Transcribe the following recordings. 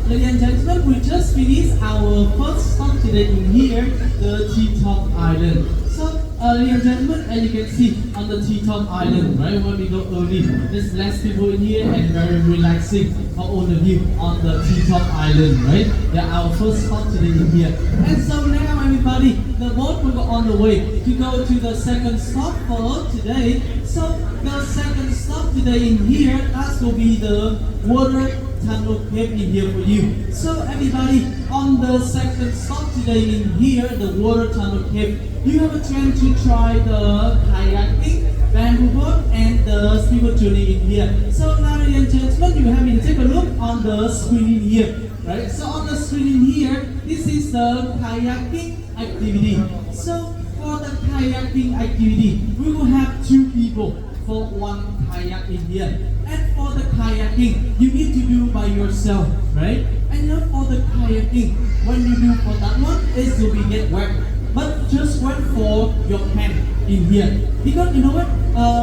Ladies and gentlemen, we just finished our first stop today in here, the T-Top Island. So, ladies and gentlemen, as you can see on the T-Top Island, right, when we go early, there's less people in here and very relaxing for all the view on the T-Top Island, right? Yeah, our first stop today in here. And so now, everybody, the boat will go on the way to go to the second stop for today. So, the second stop today in here, that's going to be the water tunnel cave in here for you. So everybody, on the second stop today in here, the water tunnel cave, you have a chance to try the kayaking, bamboo boat, and the speedboat journey in here. So now, ladies and gentlemen, you have to take a look on the screen in here, right? So on the screen in here, this is the kayaking activity. So for the kayaking activity, we will have two people for one kayak in here. And for the kayaking, you need to do by yourself, right? And now for the kayaking, when you do for that one, it will be get wet. But just wait for your hand in here. Because you know what?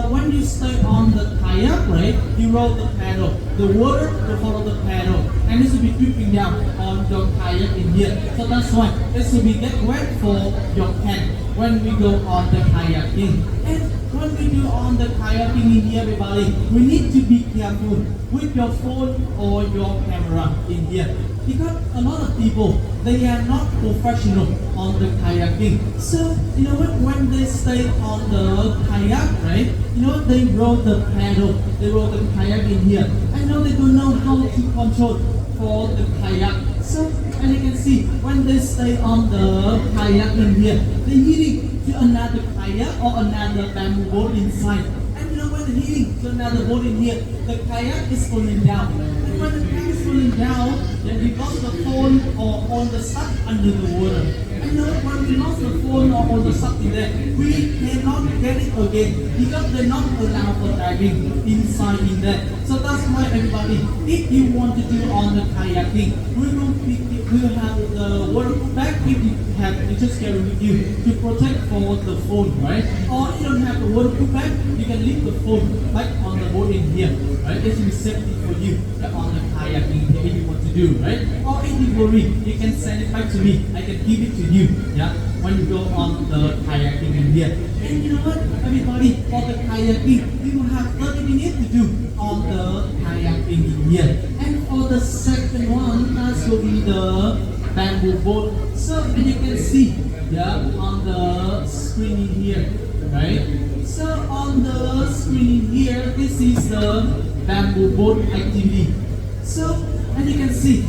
When you stay on the kayak, right? You roll the paddle. The water will follow the paddle. And this will be dripping down on your kayak in here. So that's why this will be get wet for your hand when we go on the kayaking. And when we do on the kayaking in here, everybody, we need to be careful with your phone or your camera in here. Because a lot of people, they are not professional on the kayaking. So, you know what, when they stay on the kayak, right, you know, they roll the paddle, they roll the kayak in here. I know they don't know how to control for the kayak. So, as you can see, when they stay on the kayak in here, they're hitting to another kayak or another bamboo boat inside. And you know when they're hitting to another boat in here, the kayak is falling down. And when the tank is falling down, then we got the phone or on the stuck under the water. And when we lost the phone or on the stuck in there, we cannot get it again because they're not allowed for diving inside in there. So that's why everybody, if you want to do on the kayaking, we will have the waterproof bag if you have, you just carry with you to protect for the phone, right? Or if you don't have the waterproof bag, you can leave the phone like on the boat in here, right? It will be safety for you on the kayaking if you want to do, right? Or if you worry, you can send it back to me. I can give it to you, yeah, when you go on the kayaking in here. And you know what, everybody, for the kayaking, we will have 30 minutes to do on the kayaking in here. And for the second one, that will be the bamboo boat. So as you can see, yeah, on the screen in here, right? So on the screen in here, this is the bamboo boat activity. So as you can see,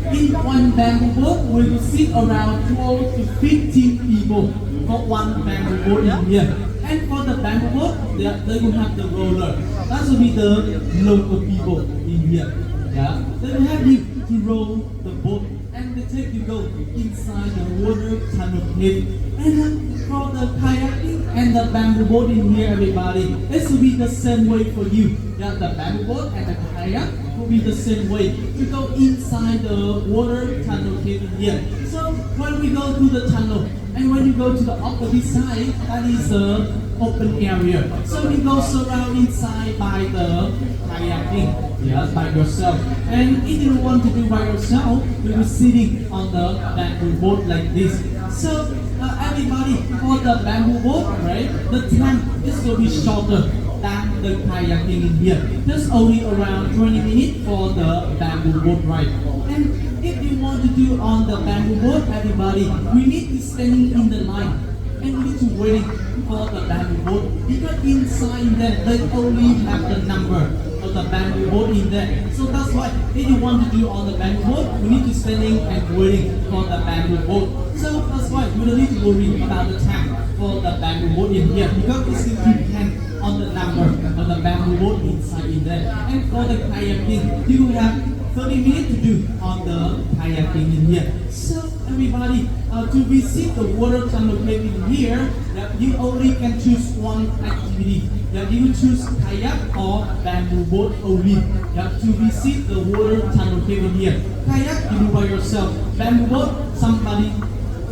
in one bamboo boat, we will sit around 12 to 15 people for one bamboo boat in here. And for the bamboo boat, they will have the roller. That will be the local people in here. Yeah, they will have you to roll the boat, and they take you go inside the water tunnel cave. And for the kayaking and the bamboo boat in here, everybody, it will be the same way for you. Yeah, the bamboo boat and the kayak will be the same way to go inside the water tunnel cave in here. So when we go to the tunnel, and when you go to the opposite side, that is the open area. So you go surround inside by the kayaking, yes, by yourself. And if you want to do by yourself, you will be sitting on the bamboo boat like this. So everybody, for the bamboo boat, right, the tank is going to be shorter than the kayaking in here. Just only around 20 minutes for the bamboo boat ride. And if you want to do on the bamboo boat, everybody, we need to standing in the line. And we need to wait for the bamboo boat because inside there they only have the number of the bamboo boat in there. So that's why if you want to do on the bamboo boat, we need to standing and waiting for the bamboo boat. So that's why you don't need to worry about the time for the bamboo boat in here because it still depends on the number of the bamboo boat inside in there. And for the kayaking, you will have 30 minutes to do on the kayaking in here. So everybody, to visit the water tunnel cave in here, that you only can choose one activity. That you choose kayak or bamboo boat only. That to visit the water tunnel cave in here. Kayak you do by yourself. Bamboo boat, somebody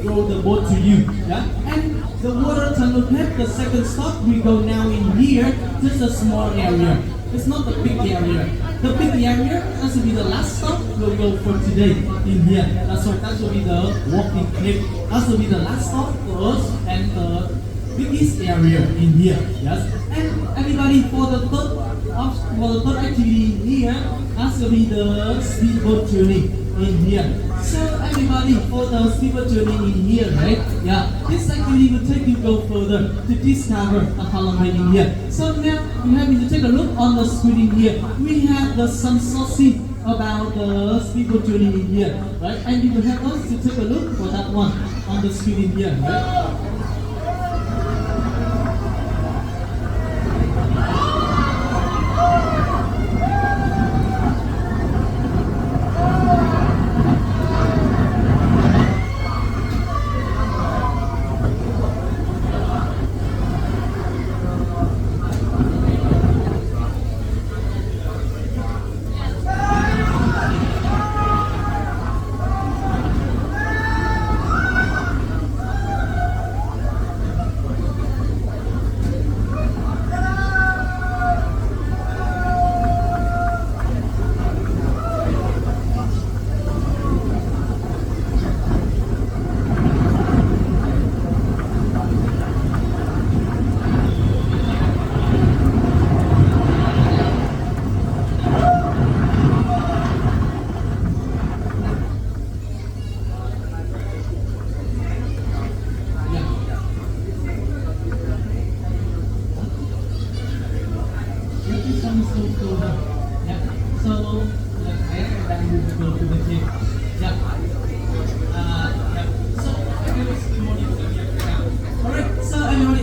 throw the boat to you. Yeah? And the water tunnel cave, the second stop, we go now in here, just a small area. It's not the big area. The big area, that will be the last stop we'll go for today in here. That's right, that will be the walking cliff. That will be the last stop for us and the biggest area in here. Yes. And everybody, for the third activity in here, that will be the speedboat journey in here. So everybody, for the speedboat journey in here, right? Yeah, this activity will take you go further to discover the Parliament in here. So now you have to take a look on the screen in here. We have the sunset scene about the speedboat journey in here, right? And you will have us to take a look for that one on the screen in here, right?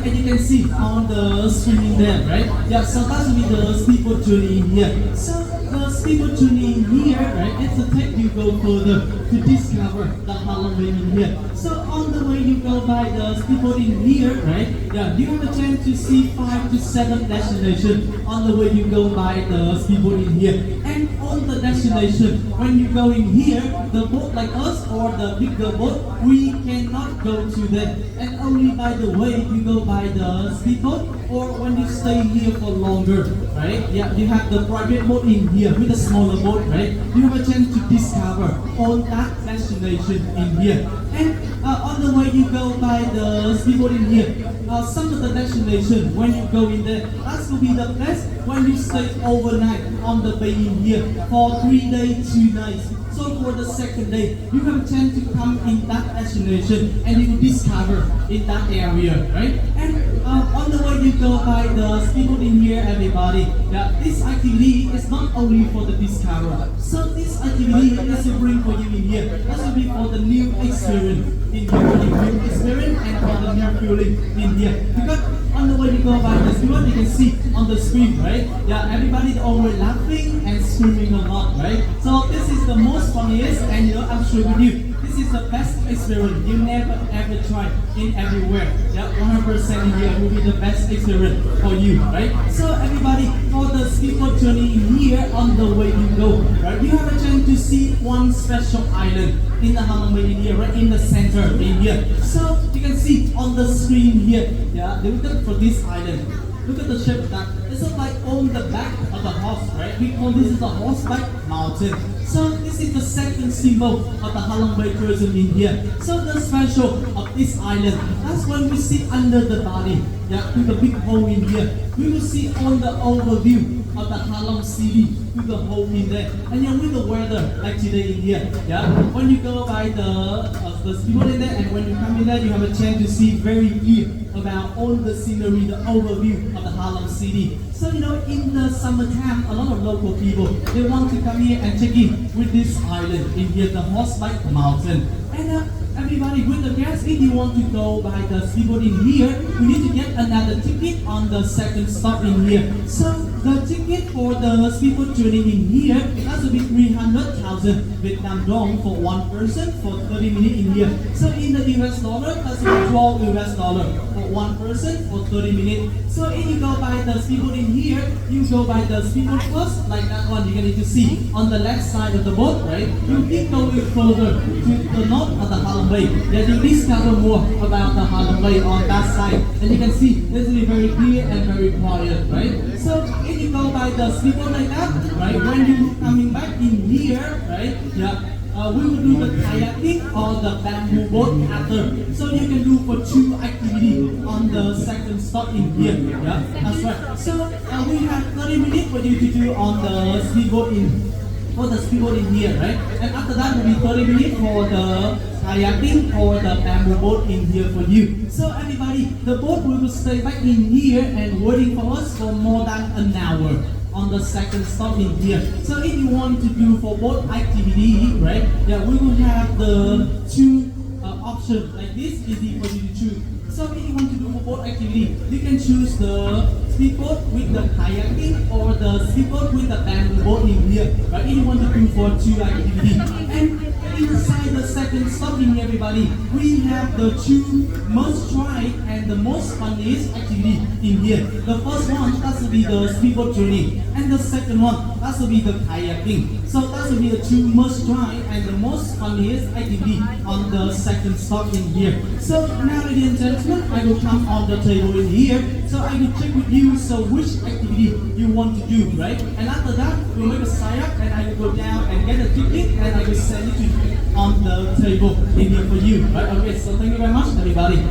And you can see on the screen there, right? Yeah, so that will be the speedboat journey in here. So the speedboat journey in here, right, it's a take you go further to discover the Halong Bay in here. So on the way you go by the speedboat in here, right, yeah, you have a chance to see 5 to 7 destinations on the way you go by the speedboat in here. And on the destination, when you go in here, the boat like us or the bigger boat, we cannot go to them. And only by the way you go by the speedboat or when you stay here for longer, right? Yeah, you have the private boat in here with a smaller boat, right? You have a chance to discover all that destination in here. And on the way you go by the speedboat in here, some of the destination when you go in there, that will be the best when you stay overnight on the bay in here for 3 days, 2 nights. So for the second day, you have a chance to come in that destination and you will discover in that area, right? And on the way you go by the speedboat in here, everybody, yeah, this activity is not only for the discoverer. So this activity is to bring for you in here. That will be for the new experience in here, for the new experience and for the new feeling in here. Because on the way you go by the speedboat, you can see on the screen, right? Yeah, everybody always laughing and screaming a lot, right? So this is the most funniest, and you know, I'm sure with you, this is the best experience you never ever try in everywhere. Yeah, 100% in here will be the best experience for you, right? So everybody, for the speedboat journey in here, on the way you go, right? You have a chance to see one special island in the Halong Bay in here, right in the center in here. So you can see on the screen here, yeah, they look for this island. Look at the shape of that. It's like on the back of the horse, right? We call this the horseback mountain. So this is the second symbol of the Halong Bay tourism in here. So the special of this island, that's when we see under the body, yeah, with the big hole in here. We will see on the overview of the Halong City with the hole in there. And yeah, with the weather like today in here, yeah. When you go by the speedboat in there and when you come in there, you have a chance to see very clear about all the scenery, the overview of the Halong City. So you know, in the summertime, a lot of local people, they want to come here and check in with this island in here, the Horseback Mountain. And everybody, with the guests, if you want to go by the speedboat in here, we need to get another ticket on the second stop in here. So the ticket for the speedboat journey in here, that will be 300,000 Vietnam dong for one person for 30 minutes in here. So in the US dollar, that will be 12 US dollar for one person for 30 minutes. So if you go by the speedboat in here, you go by the speedboat first, like that one you're going to see on the left side of the boat, right? You keep going further to the north of the Halong Bay. Then you discover more about the Halong Bay on that side. And you can see this is very clear and very quiet, right? So if you go by the speedboat like that, right? When you coming back in here, right? Yeah. We will do the kayaking or the bamboo boat after. So you can do for 2 activities on the second stop in here. Yeah, that's right. So we have 30 minutes for you to do on the speedboat in here, right? And after that will be 30 minutes for the kayaking or the bamboo boat in here for you. So everybody, the boat will stay back in here and waiting for us for more than an hour on the second stop in here. So if you want to do for boat activity, right? Yeah, we will have the 2 options like this, easy for you to choose. So if you want to do for boat activity, you can choose the speedboat with the kayaking or the speedboat with the bamboo boat in here. Right? If you want to do for 2 activities. And inside the second stop in here, everybody, we have the 2 most try and the most funniest activity in here. The first one, that will be the speedboat journey. And the second one, that will be the kayaking. So that will be the 2 most try and the most funniest activity on the second stop in here. So now, ladies and gentlemen, I will come on the table in here. So I will check with you, so which activity you want to do, right? And after that, we'll make a sign up and I will go down and get a ticket and I will send it to you on the table in here for you, right? Okay, so thank you very much, everybody.